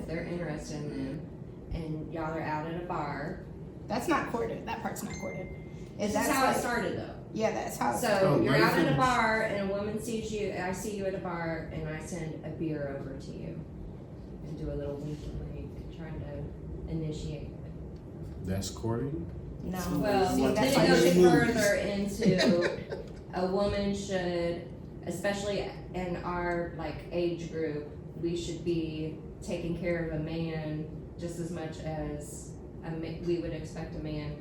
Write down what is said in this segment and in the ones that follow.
if they're interested in them, and y'all are out at a bar. That's not courted. That part's not courted. That's That's how it like- started though. Yeah, that's how. So you're let me out at a finish. bar and a woman sees you, I see you at a bar and I send a beer over to you and do a little winky wink, trying to initiate. That's courting? No. Well, See, then that's it why goes you should movies. further into a woman should, especially in our like age group, we should be taking care of a man just as much as we would expect a man.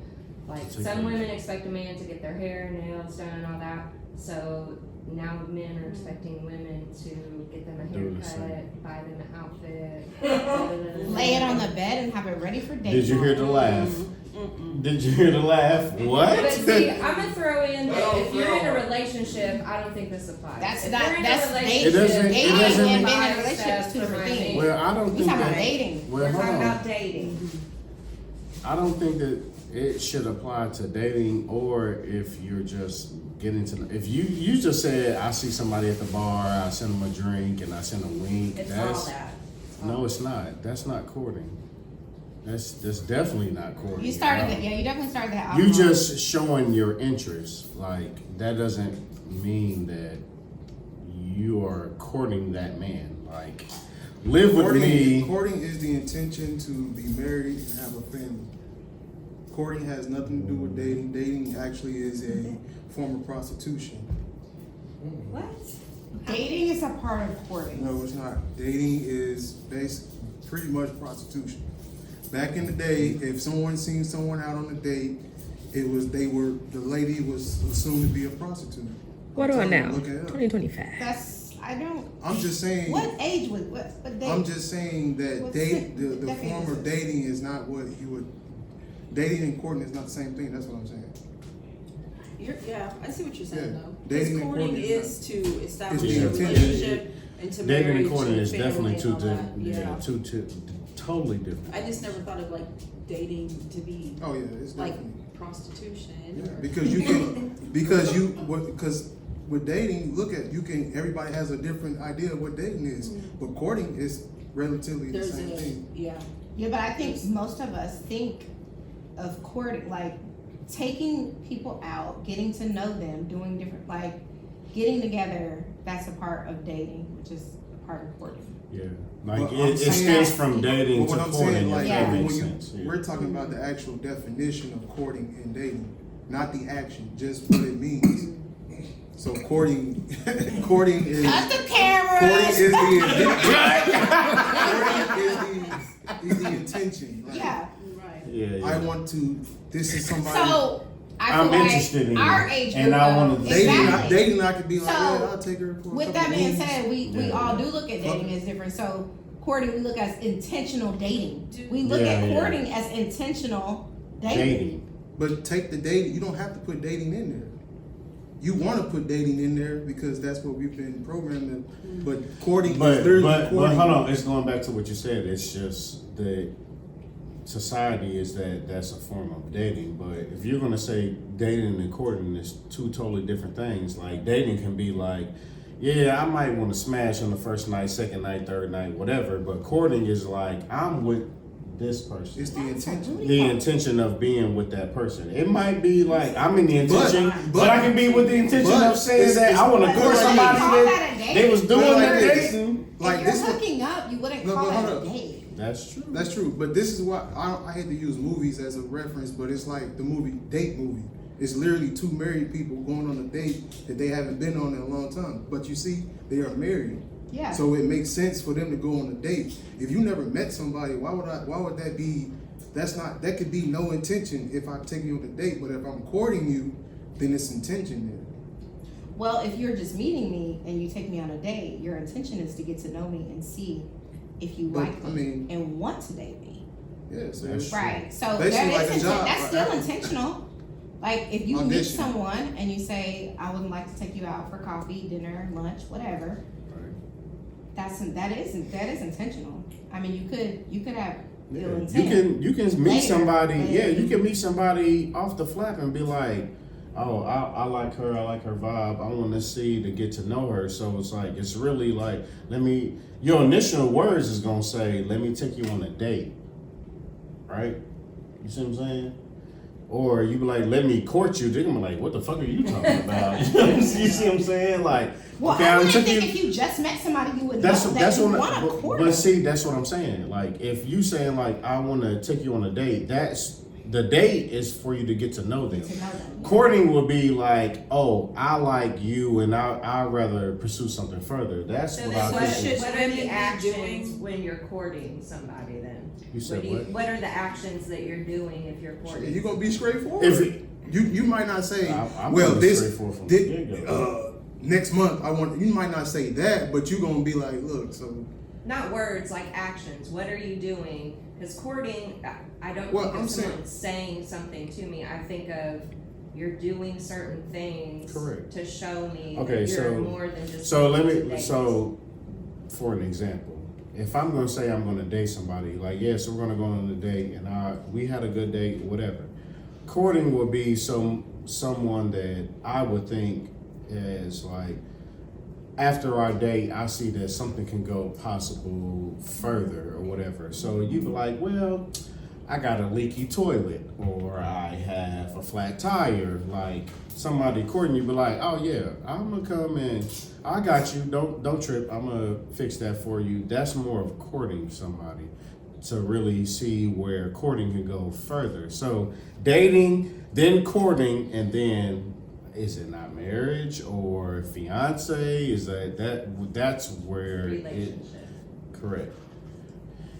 Like Take some care. women expect a man to get their hair, nails done, and all that. So now men are expecting women to get them a Do the haircut, buy them an outfit, lay it on the bed and have it ready for dating. Did you hear the laugh? Did you hear the laugh? What? But see, I'm gonna throw in that Oh, if you're in a no. relationship, I don't think this applies. That's If not- you're in a that's relationship, dating. It Dating doesn't- and being in a five relationship is steps two different for my things. man. Well, I don't We think talking about that. dating. Well, We're hold talking on. about dating. I don't think that it should apply to dating, or if you're just getting to. If you just said, I see somebody at the bar, I send them a drink, and I send a wink. It's all That's that. no, it's not. That's not courting. That's definitely not courting. You started at all. that. Yeah, you definitely started that. You alcohol. just showing your interest. Like that doesn't mean that you are courting that man. Like live with me. Courting is the intention to be married and have a family. Courting has nothing to do with dating. Dating actually is a form of prostitution. What? Dating is a part of courting. No, it's not. Dating is pretty much prostitution. Back in the day, if someone seen someone out on a date, the lady was assumed to be a prostitute. What I'm on telling you, now? Look it up. 2025. I don't. I'm just saying. What age was what date? I'm just saying that What's the definitely form of this. dating is not what you would. Dating and courting is not the same thing. That's what I'm saying. Yeah, I see what you're saying Yeah. though. Dating Because and courting courting is to establish It's a the intent. relationship and to Dating marriage and courting and is family definitely and two all that. two totally different. I just never thought of like dating to be Oh yeah, it's like definitely. prostitution. Yeah, or- because with dating, everybody has a different idea of what dating is, but courting is relatively the There's same a thing. yeah. Yeah, but I think most of us think of courting like taking people out, getting to know them, doing different like getting together. That's a part of dating, which is a part of courting. Yeah, like But I'm it saying- stems from dating But to what I'm courting. saying, If like that Yeah. makes when sense. Yeah. we're talking about the actual definition of courting and dating, not the action, just what it means. So courting is Cut the courting cameras. is the intention. Like, Yeah. Right. Yeah, I want to. This is somebody. So I I'm feel interested like in our you, age and group, I though, wanna- exactly. Dating, I could be like, So, yeah, I'll take her for a With couple that being moves. said, we Yeah. all do look at dating as different. So courting, we look at intentional dating. We look Yeah, at yeah. courting as intentional dating. dating. But take the dating. You don't have to put dating in there. You want to put dating in there because that's what we've been programmed in. But courting But is literally but courting. hold on, it's going back to what you said. It's just that society is that's a form of dating. But if you're gonna say dating and courting is two totally different things, like dating can be like, yeah, I might want to smash on the first night, second night, third night, whatever. But courting is like I'm with this person. It's the intention. The intention of being with that person. It might be like I'm in the But- intention, but, but- I can be with the intention but of saying it's- that I want to it's- court but somebody call that that a date? they was doing But like that this- dating. Like if you're this one. hooking up, you wouldn't No, call but that hold a up. date. That's true. That's true, but this is what I hate to use movies as a reference, but it's like the date movie. It's literally two married people going on a date that they haven't been on in a long time. But you see, they are married, Yeah. so it makes sense for them to go on a date. If you never met somebody, why would that be? That could be no intention if I take you on a date. But if I'm courting you, then it's intention there. Well, if you're just meeting me and you take me on a date, your intention is to get to know me and see if you But, like me I mean- and want to date me. Yeah, so That's it's, Right. So Basically there like is a job, that's right? still intentional. Like if you meet Audition. someone and you say, I would like to take you out for coffee, dinner, lunch, whatever. That is intentional. I mean, you could have Yeah. ill You intent. can meet Later, somebody. but- Yeah, you can meet somebody off the flap and be like, oh, I like her vibe. I want to see to get to know her. So it's like, it's really like, your initial words is going to say, let me take you on a date. Right? You see what I'm saying? Or you be like, let me court you. They're gonna be like, what the fuck are you talking about? You see what I'm saying? Like, Well, okay, I I'm wouldn't taking think if you just met somebody, you would that's know that's that you what want to court but them. see, that's what I'm saying. Like, if you saying like, I want to take you on a date, that's the date is for you to get to know them. To know them. Courting will be like, oh, I like you, and I'd rather pursue something further. That's So what then I what, think. should what are women the be actions doing? when you're courting somebody then? You said what? What are the actions that you're doing if you're courting? You're gonna be straightforward. If it- you might not say, I'm well, gonna be this, straightforward from the get-go. next month I want. You might not say that, but you're gonna be like, look, so Not words, like actions. What are you doing? Because courting, I don't Well, think I'm of saying- someone saying something to me. I think of you're doing certain things Correct. to show me Okay, that you're so- more than just So going let to me. dates. So, for an example, if I'm gonna say I'm gonna date somebody, like so we're gonna go on a date, and we had a good date, whatever. Courting would be someone that I would think is like, after our date, I see that something can go possible further or whatever. So you be like, well, I got a leaky toilet, or I have a flat tire. Like, somebody courting you, be like, oh yeah, I'm gonna come and I got you. Don't trip. I'm gonna fix that for you. That's more of courting somebody to really see where courting can go further. So dating, then courting, and then is it not marriage or fiance? Is that's where it relationship. correct.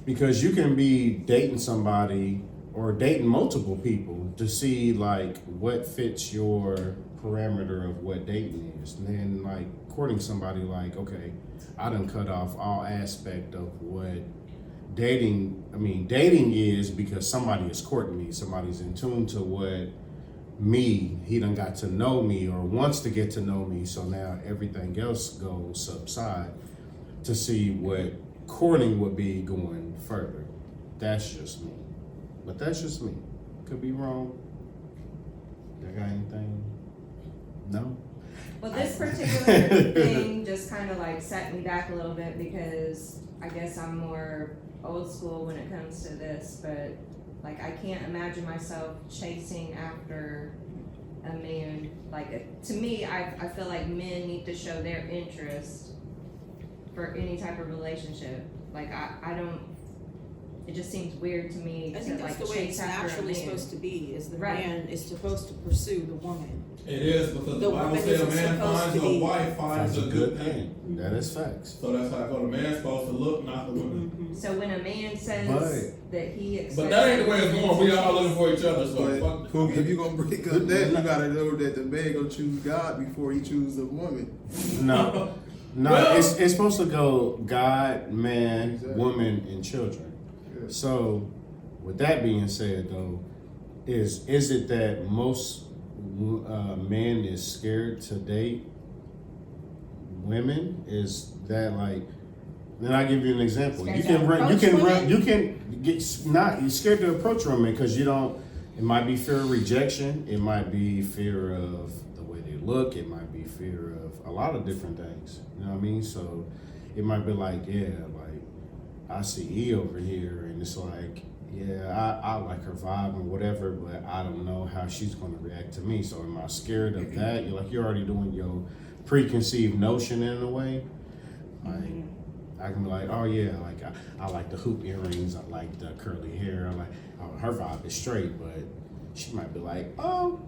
Because you can be dating somebody or dating multiple people to see like what fits your parameter of what dating is. And then like courting somebody, like, okay, I done cut off all aspect of what dating is, because somebody is courting me. Somebody's in tune to what he done got to know me or wants to get to know me. So now everything else goes subside to see what courting would be going further. That's just me. But that's just me. Could be wrong. You got anything? No? Well, this particular thing just kind of like set me back a little bit, because I guess I'm more old school when it comes to this, but like I can't imagine myself chasing after a man. Like, to me, I feel like men need to show their interest for any type of relationship. Like I don't, it just seems weird to me I to think that's like the way chase it's after a naturally man. supposed to be, is the Right. man is supposed to pursue the woman. It is, because The the Bible woman says a isn't man supposed finds to a be- wife finds That's a good thing. That is facts. So that's how I go. The man's supposed to look, not the woman. Mm-hmm. So when a man says But- that he expects, But that ain't the way it's going. We all looking for. for each other. So But fuck. if you're gonna break up that, you gotta know that the man gonna choose God before he chooses the woman. No. No, Well- it's supposed to go God, man, Exactly. woman, and children. Yeah. So, with that being said, though, is it that most men is scared to date women? Is that like? Then I give you an example. Scared You to can run. You approach can run. women? You can get not. You're scared to approach women because you don't. It might be fear of rejection. It might be fear of the way they look. It might be fear of a lot of different things. You know what I mean? So it might be like, yeah, like I see E over here, and it's like, yeah, I like her vibe and whatever, but I don't know how she's going to react to me. So am I scared of that? You're already doing your preconceived notion in a way. Like, I can be like, oh yeah, like I like the hoop earrings, I like the curly hair, I like her vibe is straight, but she might be like, oh,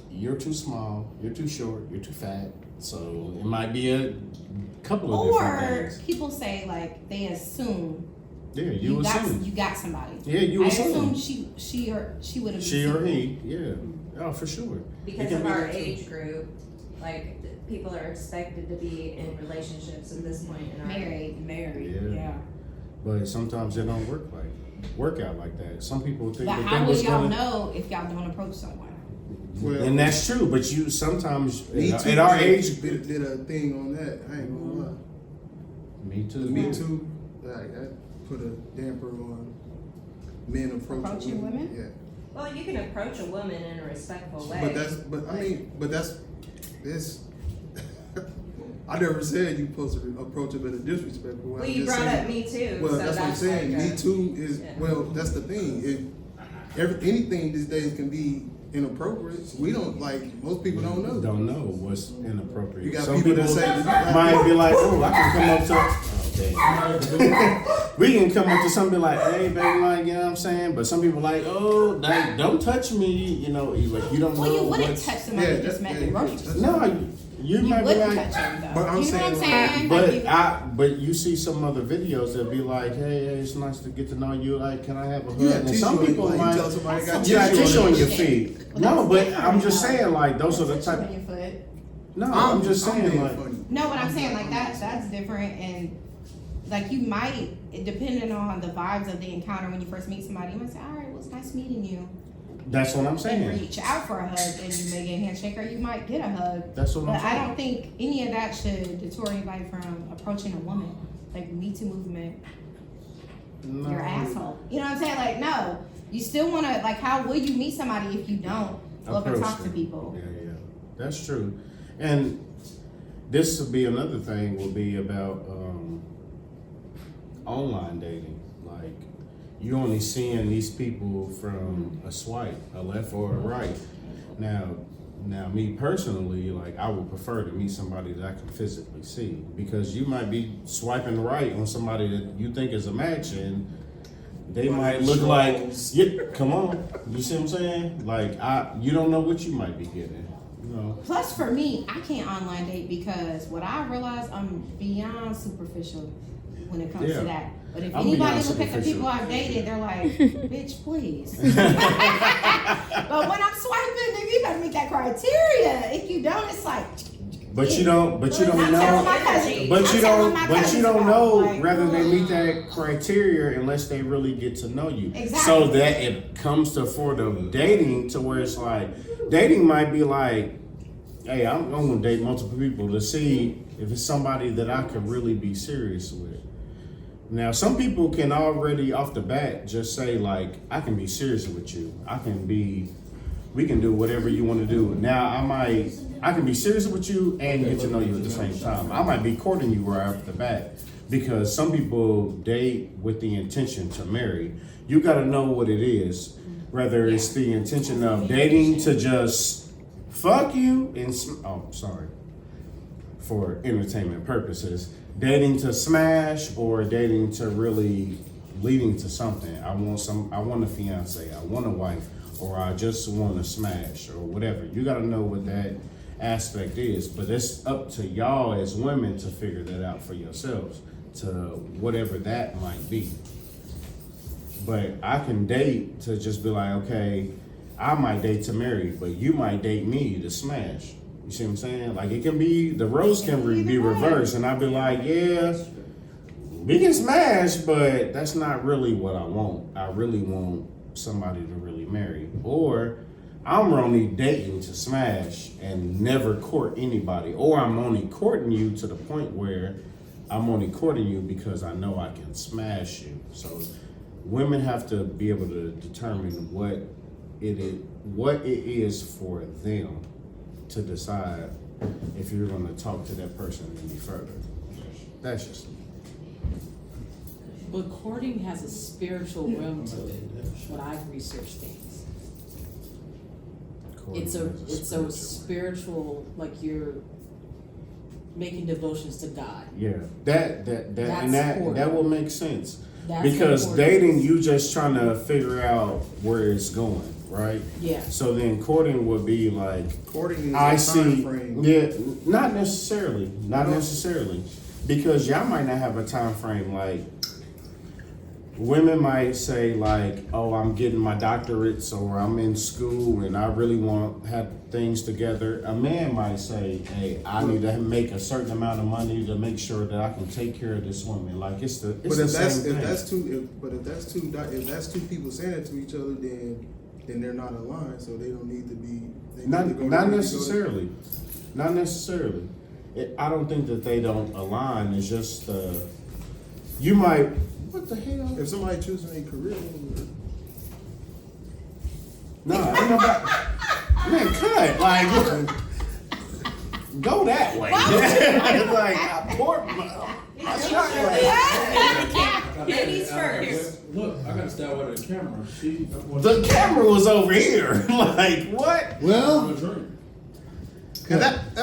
you're too small, you're too short, you're too fat. So it might be a couple of different Or things. people say like they assume Yeah, you assume. got somebody. Yeah, you I assume. assume she would have She or he, yeah. Oh, for sure. Because It can of be our that too. age group, like people are expected to be in relationships at this point in our married. Married, Yeah. yeah. But sometimes it don't work out like that. Some people think But that how they will was y'all gonna, know if y'all don't approach someone? Well, and that's true. But you sometimes Me Too at our age, did a thing on that. I ain't gonna lie. me too. The Me Too, like that put a damper on men approaching Approaching women? Yeah. Well, you can approach a woman in a respectful way. But that's this. I never said you supposed to approach him in a disrespectful way. Well, I'm you just brought saying- up Me Too. Well, so that's what I'm saying. like Me Too is yeah. well. That's the thing. Anything these days can be inappropriate. We don't like. Most people don't know. Don't know what's inappropriate. You got Some people that people say might be like, oh, I can come up to. Oh, we can come up to something like, hey, baby, like, you know what I'm saying? But some people like, oh, like, don't touch me. You know, like, you don't know. Well, you wouldn't what's- touch somebody you just met at the grocery store. No, you You might be wouldn't like, touch them though. But I'm you know what I'm saying, saying? Like, you- but you see some other videos that be like, hey, it's nice to get to know you. Like, can I have a hug? Yeah, And tissue some on- people like, might. you tell somebody got You got tissue on your shit. feet. Well, No, that's but different, I'm just though. saying, like, those are the Touch type. on your foot. No, I'm just I'm saying, being like, funny. No, what I'm saying, like that's different, and like you might, depending on the vibes of the encounter when you first meet somebody, you might say, all right, well, it's nice meeting you, that's what I'm and saying. reach out for a hug, and you may get a handshake, or you might get a hug. That's what But I'm I saying. don't think any of that should deter anybody from approaching a woman. Like Me Too movement, No. you're an asshole. You know what I'm saying? Like, no, you still want to. Like, how will you meet somebody if you don't go up and Approach talk to them. people? Yeah, that's true. And this would be another thing. Will be about online dating. Like you only seeing these people from a swipe, a left or a right. Now, me personally, like I would prefer to meet somebody that I can physically see because you might be swiping right on somebody that you think is a match and. They might look like, yeah, come on. You see what I'm saying? Like, you don't know what you might be getting. You know? Plus, for me, I can't online date because what I realize, I'm beyond superficial when it comes Yeah. to that. But if I'm anybody beyond look at the people superficial. I've dated, they're like, bitch, please. But when I'm swiping, nigga, you gotta meet that criteria. If you don't, it's like, But you don't I'm telling know. my cousin. But I'm you telling don't. my But you cousins don't about, know like, whether they meet that criteria unless they really get to know you. Exactly. So that it comes to for the dating to where it's like dating might be like, hey, I'm gonna date multiple people to see if it's somebody that I could really be serious with. Now, some people can already off the bat just say like, I can be serious with you. We can do whatever you want to do. Now, I can be serious with you and get to know you at the same time. I might be courting you right off the bat because some people date with the intention to marry. You got to know what it is, whether it's the intention of dating to just fuck you and for entertainment purposes, dating to smash or dating to really leading to something. I want a fiance, I want a wife, or I just want to smash or whatever. You got to know what that aspect is, but it's up to y'all as women to figure that out for yourselves to whatever that might be. But I can date to just be like, okay, I might date to marry, but you might date me to smash. You see what I'm saying? Like it can be, the roles can be reversed, and I'd be like, yeah, we can smash, but that's not really what I want. I really want somebody to really marry. Or I'm only dating to smash and never court anybody. Or I'm only courting you to the point where I'm only courting you because I know I can smash you. So women have to be able to determine what it is for them to decide if you're going to talk to that person any further. That's just But courting has a spiritual realm to it, when I've researched things. It's a spiritual, like you're making devotions to God. yeah. That and That's that will make sense. That's Because what dating, courting is. you just trying to figure out where it's going, right? Yeah. So then courting would be like, Courting is I a see, time frame. yeah, not necessarily, because y'all might not have a time frame. Like women might say like, oh, I'm getting my doctorates or I'm in school and I really want to have things together. A man might say, hey, I need to make a certain amount of money to make sure that I can take care of this woman. Like it's the But same if thing. that's two people saying it to each other, then they're not aligned. So they don't need to be. Not necessarily. Not necessarily. I don't think that they don't align. It's just you might. What the hell? If somebody choosing a career, ain't nobody. Man, cut. Like, go that way. Like, I poured my shot right. Ladies first. Look, I gotta stay away from the camera. The camera was over here. Like, what? Well, drink. that,